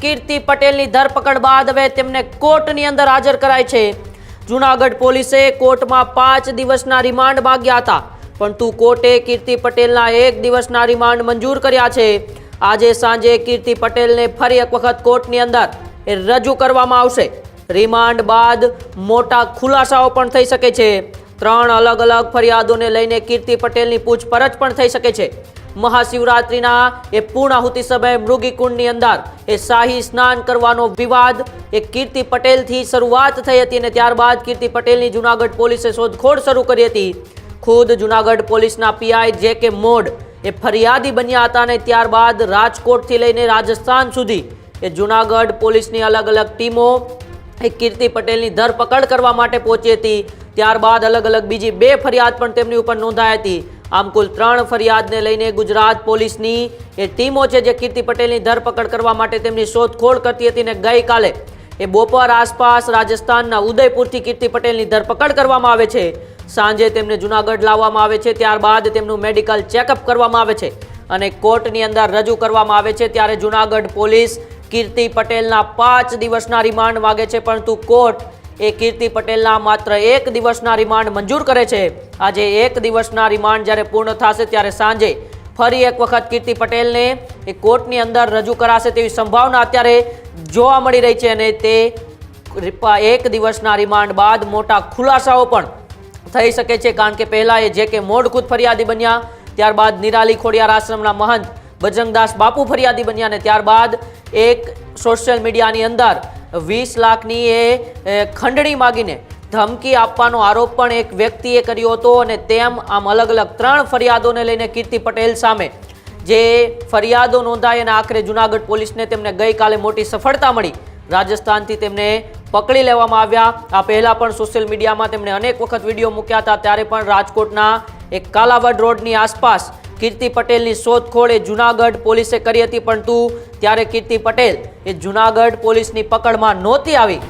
કીર્તિ પટેલની ધરપકડ બાદ હવે તેમને કોર્ટની અંદર હાજર કરાય છે। જૂનાગઢ પોલીસે કોર્ટમાં 5 દિવસના રિમાન્ડ માંગ્યા હતા, પરંતુ કોર્ટે કીર્તિ પટેલના 1 દિવસના રિમાન્ડ મંજૂર કર્યા છે। આજે સાંજે કીર્તિ પટેલને ફરી એક વખત કોર્ટની અંદર રજૂ કરવામાં આવશે। રિમાન્ડ બાદ મોટા ખુલાસાઓ પણ થઈ શકે છે। 3 અલગ અલગ ફરિયાદોને લઈને કીર્તિ પટેલની પૂછપરછ પણ થઈ શકે છે। મહાશિવરાત્રિના એ પૂર્ણાહુતિ સમયે મૃગીકુંડની અંદર એ શાહી સ્નાન કરવાનો વિવાદ એ કીર્તિ પટેલથી શરૂઆત થઈ હતી અને ત્યારબાદ કીર્તિ પટેલની જૂનાગઢ પોલીસે શોધખોળ શરૂ કરી હતી। ખુદ જૂનાગઢ પોલીસના પીઆઈ જે.કે. મોડ એ ફરિયાદી બન્યા હતા અને ત્યારબાદ રાજકોટથી લઈને રાજસ્થાન સુધી એ જૂનાગઢ પોલીસની અલગ અલગ ટીમો એ કીર્તિ પટેલની ધરપકડ કરવા માટે પહોંચી હતી। ત્યારબાદ અલગ અલગ બીજી 2 ફરિયાદ પણ તેમની ઉપર નોંધાઈ હતી। આમ કુલ 3 ફરિયાદને લઈને ગુજરાત પોલીસની એ ટીમો છે જે કીર્તિ પટેલની ધરપકડ કરવા માટે તેમની શોધખોળ કરતી હતી અને ગઈકાલે એ બપોર આસપાસ રાજસ્થાનના ઉદયપુરથી કીર્તિ પટેલની ધરપકડ કરવામાં આવે છે। સાંજે તેમને જૂનાગઢ લાવવામાં આવે છે, ત્યારબાદ તેમનું મેડિકલ ચેકઅપ કરવામાં આવે છે અને કોર્ટની અંદર રજૂ કરવામાં આવે છે। ત્યારે જૂનાગઢ પોલીસ કીર્તિ પટેલના 5 દિવસના રિમાન્ડ માગે છે, પરંતુ કોર્ટ એ કીર્તિ પટેલના માત્ર 1 દિવસના રિમાન્ડ મંજૂર કરે છે। આજે 1 દિવસના રિમાન્ડ જ્યારે પૂર્ણ થશે ત્યારે સાંજે ફરી એક વખત કીર્તિ પટેલને એ કોર્ટની અંદર રજૂ કરાશે તેવી સંભાવના અત્યારે જોવા મળી રહી છે અને તે 1 દિવસના રિમાન્ડ બાદ મોટા ખુલાસાઓ પણ થઈ શકે છે। કારણ કે પહેલા એ જે.કે. મોડ ખુદ ફરિયાદી બન્યા, ત્યારબાદ નિરાલી ખોડિયાર આશ્રમના મહંત બજરંગદાસ બાપુ ફરિયાદી બન્યા અને ત્યારબાદ એક સોશિયલ મીડિયાની અંદર 20 લાખની એ ખંડણી માગીને ધમકી આપવાનો આરોપ પણ એક વ્યક્તિએ કર્યો હતો અને તેમ આમ અલગ અલગ 3 ફરિયાદોને લઈને કીર્તિ પટેલ સામે જે ફરિયાદો નોંધાઈ અને આખરે જૂનાગઢ પોલીસને તેમને ગઈકાલે મોટી સફળતા મળી। રાજસ્થાનથી તેમને પકડી લેવામાં આવ્યા। આ પહેલા પણ સોશિયલ મીડિયામાં તેમણે અનેક વખત વિડીયો મૂક્યા હતા, ત્યારે પણ રાજકોટના એક કાલાવડ રોડની આસપાસ કીર્તિ પટેલની શોધખોળ એ જૂનાગઢ પોલીસે કરી હતી, પરંતુ ત્યારે કીર્તિ પટેલ એ જૂનાગઢ પોલીસની પકડમાં નહોતી આવી।